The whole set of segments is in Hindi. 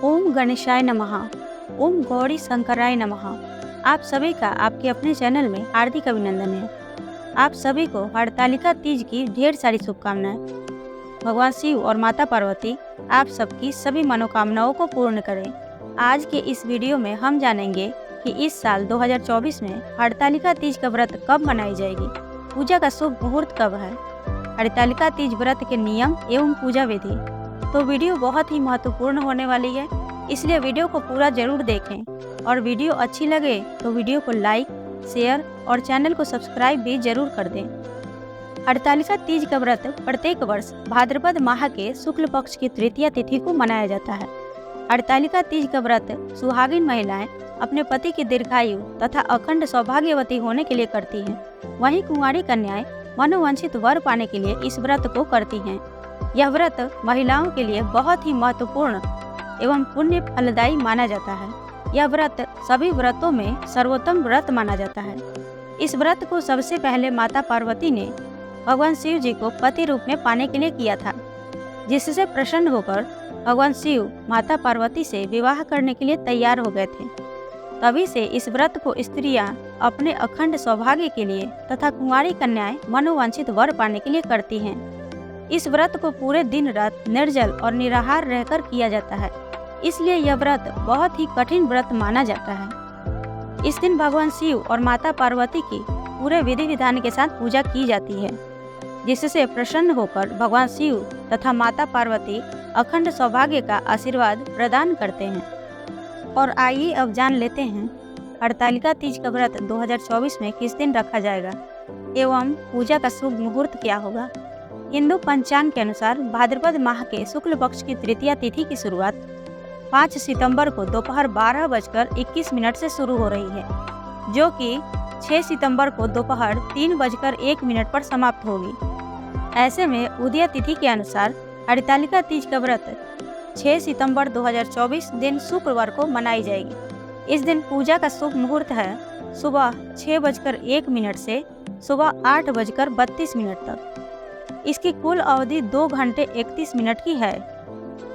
ओम गणेशाय नमः। ओम गौरी शंकराय नमः। आप सभी का आपके अपने चैनल में हार्दिक अभिनंदन है। आप सभी को हरतालिका तीज की ढेर सारी शुभकामनाएं। भगवान शिव और माता पार्वती आप सबकी सभी मनोकामनाओं को पूर्ण करें। आज के इस वीडियो में हम जानेंगे कि इस साल 2024 में हरतालिका तीज का व्रत कब मनाई जाएगी, पूजा का शुभ मुहूर्त कब है, हरतालिका तीज व्रत के नियम एवं पूजा विधि। तो वीडियो बहुत ही महत्वपूर्ण होने वाली है, इसलिए वीडियो को पूरा जरूर देखें और वीडियो अच्छी लगे तो वीडियो को लाइक, शेयर और चैनल को सब्सक्राइब भी जरूर कर दें। हरतालिका तीज का व्रत प्रत्येक वर्ष भाद्रपद माह के शुक्ल पक्ष की तृतीया तिथि को मनाया जाता है। हरतालिका तीज का व्रत सुहागिन महिलाएं अपने पति की दीर्घायु तथा अखंड सौभाग्यवती होने के लिए करती हैं। वहीं कुंवारी कन्याएं मनोवांछित वर पाने के लिए इस व्रत को करती हैं। यह व्रत महिलाओं के लिए बहुत ही महत्वपूर्ण एवं पुण्य फलदायी माना जाता है। यह व्रत सभी व्रतों में सर्वोत्तम व्रत माना जाता है। इस व्रत को सबसे पहले माता पार्वती ने भगवान शिव जी को पति रूप में पाने के लिए किया था, जिससे प्रसन्न होकर भगवान शिव माता पार्वती से विवाह करने के लिए तैयार हो गए थे। तभी से इस व्रत को स्त्रियां अपने अखंड सौभाग्य के लिए तथा कुंवारी कन्याएं मनोवांछित वर पाने के लिए करती हैं। इस व्रत को पूरे दिन रात निर्जल और निराहार रहकर किया जाता है, इसलिए यह व्रत बहुत ही कठिन व्रत माना जाता है। इस दिन भगवान शिव और माता पार्वती की पूरे विधि विधान के साथ पूजा की जाती है, जिससे प्रसन्न होकर भगवान शिव तथा माता पार्वती अखंड सौभाग्य का आशीर्वाद प्रदान करते हैं। और आइए अब जान लेते हैं हरतालिका तीज का व्रत 2024 में किस दिन रखा जाएगा एवं पूजा का शुभ मुहूर्त क्या होगा। हिंदू पंचांग के अनुसार भाद्रपद माह के शुक्ल पक्ष की तृतीया तिथि की शुरुआत 5 सितंबर को दोपहर 12:21 से शुरू हो रही है, जो कि 6 सितंबर को दोपहर 3:01 पर समाप्त होगी। ऐसे में उदय तिथि के अनुसार हरतालिका तीज का व्रत 6 सितंबर 2024 दिन शुक्रवार को मनाई जाएगी। इस दिन पूजा का शुभ मुहूर्त है सुबह 6:01 से सुबह 8:32 तक। इसकी कुल अवधि 2 घंटे 31 मिनट की है।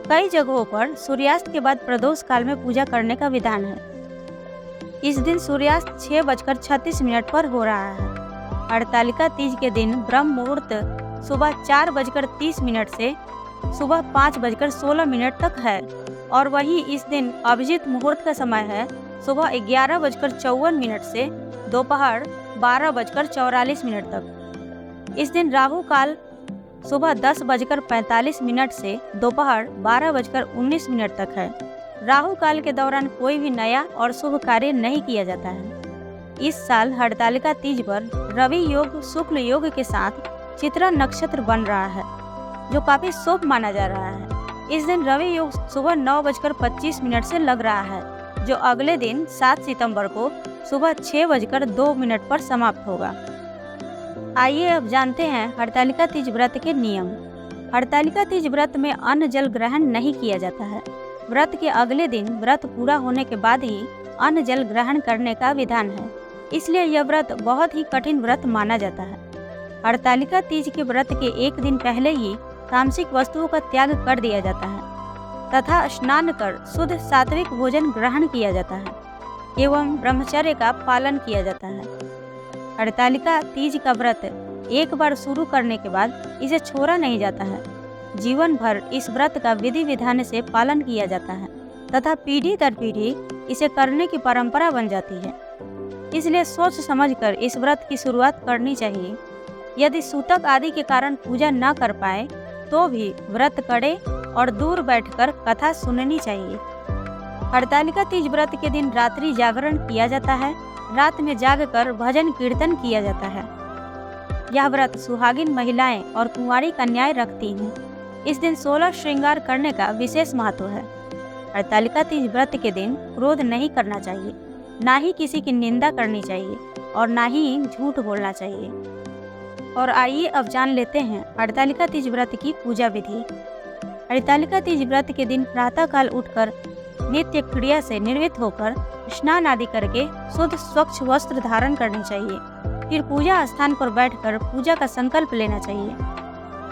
कई जगहों पर सूर्यास्त के बाद प्रदोष काल में पूजा करने का विधान है। इस दिन सूर्यास्त 6:36 पर हो रहा है। हरतालिका तीज के दिन ब्रह्म मुहूर्त सुबह 4:30 से सुबह 5:16 तक है और वहीं इस दिन अभिजीत मुहूर्त का समय है सुबह 11:54 से दोपहर 12:44 तक। इस दिन राहु काल सुबह 10:45 से दोपहर 12:19 तक है। राहु काल के दौरान कोई भी नया और शुभ कार्य नहीं किया जाता है। इस साल हरतालिका तीज पर रवि योग शुक्ल योग के साथ चित्रा नक्षत्र बन रहा है, जो काफी शुभ माना जा रहा है। इस दिन रवि योग सुबह 9:25 से लग रहा है, जो अगले दिन 7 सितंबर को सुबह 6:02 पर समाप्त होगा। आइए अब जानते हैं हरतालिका तीज व्रत के नियम। हरतालिका तीज व्रत में अन्न जल ग्रहण नहीं किया जाता है। व्रत के अगले दिन व्रत पूरा होने के बाद ही अन्न जल ग्रहण करने का विधान है, इसलिए यह व्रत बहुत ही कठिन व्रत माना जाता है। हरतालिका तीज के व्रत के एक दिन पहले ही तामसिक वस्तुओं का त्याग कर दिया जाता है तथा स्नान कर शुद्ध सात्विक भोजन ग्रहण किया जाता है एवं ब्रह्मचर्य का पालन किया जाता है। हरतालिका तीज का व्रत एक बार शुरू करने के बाद इसे छोड़ा नहीं जाता है। जीवन भर इस व्रत का विधि विधान से पालन किया जाता है तथा पीढ़ी दर पीढ़ी इसे करने की परंपरा बन जाती है। इसलिए सोच समझकर इस व्रत की शुरुआत करनी चाहिए। यदि सूतक आदि के कारण पूजा न कर पाए तो भी व्रत करे और दूर बैठकर कथा सुननी चाहिए। हरतालिका तीज व्रत के दिन रात्रि जागरण किया जाता है। रात में जागकर भजन कीर्तन किया जाता है। यह व्रत सुहागिन महिलाएं और कुंवारी कन्याएं रखती हैं। इस दिन 16 श्रृंगार करने का विशेष महत्व है। हरतालिका तीज व्रत के दिन क्रोध नहीं करना चाहिए, ना ही किसी की निंदा करनी चाहिए और ना ही झूठ बोलना चाहिए। और आइए अब जान लेते हैं हरतालिका तीज व्रत की पूजा विधि। हरतालिका तीज व्रत के दिन प्रातःकाल उठकर नित्य क्रिया से निर्वृत्त होकर स्नान आदि करके शुद्ध स्वच्छ वस्त्र धारण करने चाहिए। फिर पूजा स्थान पर बैठकर पूजा का संकल्प लेना चाहिए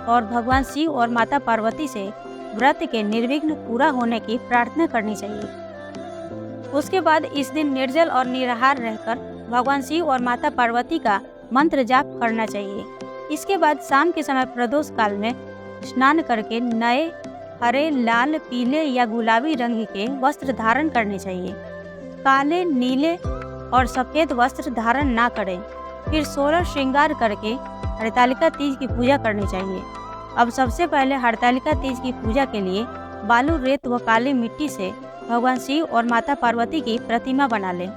और भगवान शिव और माता पार्वती से व्रत के निर्विघ्न पूरा होने की प्रार्थना करनी चाहिए। उसके बाद इस दिन निर्जल और निराहार रहकर भगवान शिव और माता पार्वती का मंत्र जाप करना चाहिए। इसके बाद शाम के समय प्रदोष काल में स्नान करके नए हरे, लाल, पीले या गुलाबी रंग के वस्त्र धारण करने चाहिए। काले, नीले और सफ़ेद वस्त्र धारण ना करें। फिर 16 श्रृंगार करके हरतालिका तीज की पूजा करनी चाहिए। अब सबसे पहले हरतालिका तीज की पूजा के लिए बालू, रेत व काली मिट्टी से भगवान शिव और माता पार्वती की प्रतिमा बना लें।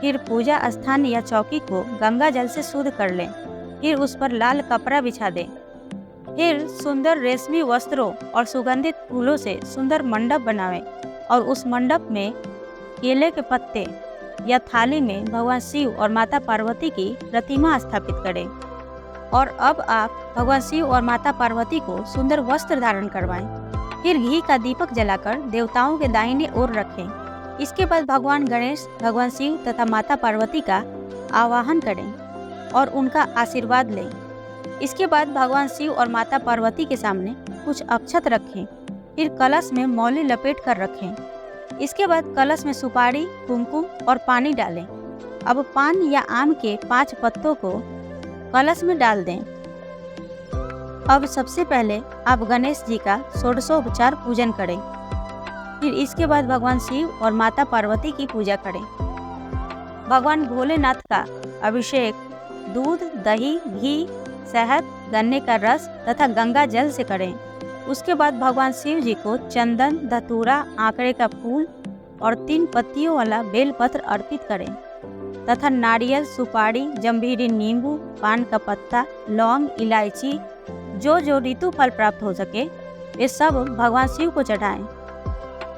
फिर पूजा स्थान या चौकी को गंगा जल से शुद्ध कर लें। फिर उस पर लाल कपड़ा बिछा दें। फिर सुंदर रेशमी वस्त्रों और सुगंधित फूलों से सुंदर मंडप बनावें और उस मंडप में केले के पत्ते या थाली में भगवान शिव और माता पार्वती की प्रतिमा स्थापित करें। और अब आप भगवान शिव और माता पार्वती को सुंदर वस्त्र धारण करवाएं। फिर घी का दीपक जलाकर देवताओं के दाहिने ओर रखें। इसके बाद भगवान गणेश, भगवान शिव तथा माता पार्वती का आवाहन करें और उनका आशीर्वाद लें। इसके बाद भगवान शिव और माता पार्वती के सामने कुछ अक्षत रखें। फिर कलश में मौली लपेट कर रखें। इसके बाद कलश में सुपारी, कुमकुम और पानी डालें। अब पान या आम के 5 पत्तों को कलश में डाल दें। अब सबसे पहले आप गणेश जी का षोडशोपचार पूजन करें। फिर इसके बाद भगवान शिव और माता पार्वती की पूजा करें। भगवान भोलेनाथ का अभिषेक दूध, दही, घी, शहद, गन्ने का रस तथा गंगा जल से करें। उसके बाद भगवान शिव जी को चंदन, धतूरा, आंकड़े का फूल और 3 पत्तियों वाला बेलपत्र अर्पित करें तथा नारियल, सुपारी, जंभीरी नींबू, पान का पत्ता, लौंग, इलायची, जो ऋतु फल प्राप्त हो सके वे सब भगवान शिव को चढ़ाएं।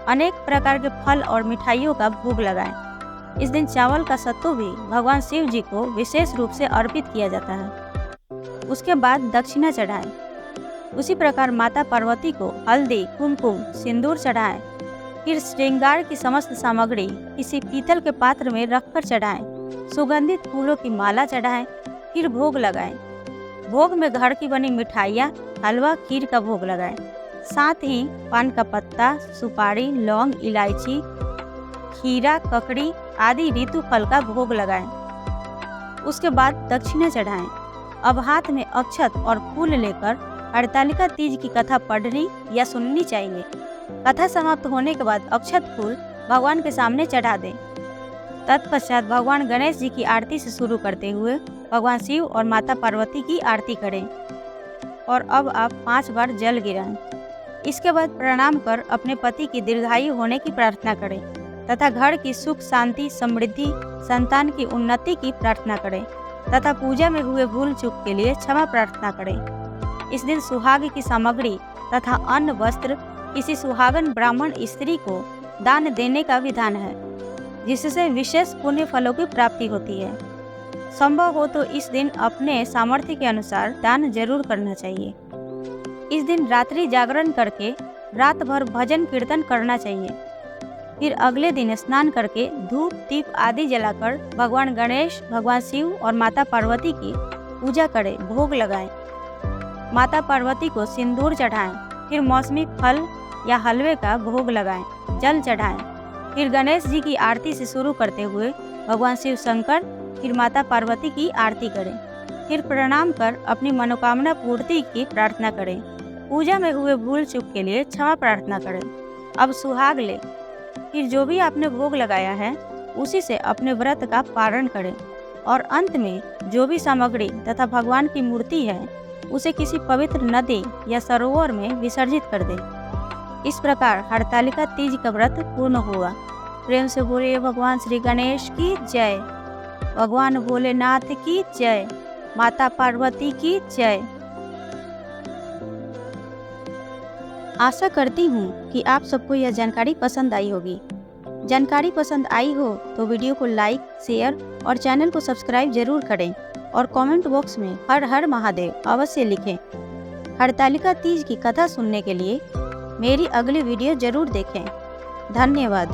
अनेक प्रकार के फल और मिठाइयों का भोग लगाएं। इस दिन चावल का सत्तू भी भगवान शिव जी को विशेष रूप से अर्पित किया जाता है। उसके बाद दक्षिणा चढ़ाएं। उसी प्रकार माता पार्वती को हल्दी, कुमकुम, सिंदूर चढ़ाएं। फिर श्रृंगार की समस्त सामग्री किसी पीतल के पात्र में रखकर चढ़ाएं। सुगंधित फूलों की माला चढ़ाएं। फिर भोग लगाएं। भोग में घर की बनी मिठाइयाँ, हलवा, खीर का भोग लगाएं। साथ ही पान का पत्ता, सुपारी, लौंग, इलायची, खीरा, ककड़ी आदि ऋतु फल का भोग लगाएं। उसके बाद दक्षिणा चढ़ाएं। अब हाथ में अक्षत और फूल लेकर हरतालिका तीज की कथा पढ़नी या सुननी चाहिए। कथा समाप्त होने के बाद अक्षत फूल भगवान के सामने चढ़ा दें। तत्पश्चात भगवान गणेश जी की आरती से शुरू करते हुए भगवान शिव और माता पार्वती की आरती करें और अब आप 5 बार जल गिराएं। इसके बाद प्रणाम कर अपने पति की दीर्घायु होने की प्रार्थना करें तथा घर की सुख, शांति, समृद्धि, संतान की उन्नति की प्रार्थना करें तथा पूजा में हुए भूल चूक के लिए क्षमा प्रार्थना करें। इस दिन सुहाग की सामग्री तथा अन्न, वस्त्र किसी सुहागन ब्राह्मण स्त्री को दान देने का विधान है, जिससे विशेष पुण्य फलों की प्राप्ति होती है। संभव हो तो इस दिन अपने सामर्थ्य के अनुसार दान जरूर करना चाहिए। इस दिन रात्रि जागरण करके रात भर भजन कीर्तन करना चाहिए। फिर अगले दिन स्नान करके धूप, दीप आदि जलाकर भगवान गणेश, भगवान शिव और माता पार्वती की पूजा करें, भोग लगाएं। माता पार्वती को सिंदूर चढ़ाएं। फिर मौसमी फल या हलवे का भोग लगाएं, जल चढ़ाएं। फिर गणेश जी की आरती से शुरू करते हुए भगवान शिव शंकर, फिर माता पार्वती की आरती करें। फिर प्रणाम कर अपनी मनोकामना पूर्ति की प्रार्थना करें। पूजा में हुए भूल चूक के लिए क्षमा प्रार्थना करें। अब सुहाग लें। फिर जो भी आपने भोग लगाया है उसी से अपने व्रत का पारण करें और अंत में जो भी सामग्री तथा भगवान की मूर्ति है उसे किसी पवित्र नदी या सरोवर में विसर्जित कर दें। इस प्रकार हरतालिका तीज का व्रत पूर्ण हुआ। प्रेम से बोलिए भगवान श्री गणेश की जय, भगवान भोलेनाथ की जय, माता पार्वती की जय। आशा करती हूँ कि आप सबको यह जानकारी पसंद आई होगी। जानकारी पसंद आई हो तो वीडियो को लाइक, शेयर और चैनल को सब्सक्राइब जरूर करें और कमेंट बॉक्स में हर हर महादेव अवश्य लिखें। हरतालिका तीज की कथा सुनने के लिए मेरी अगली वीडियो जरूर देखें। धन्यवाद।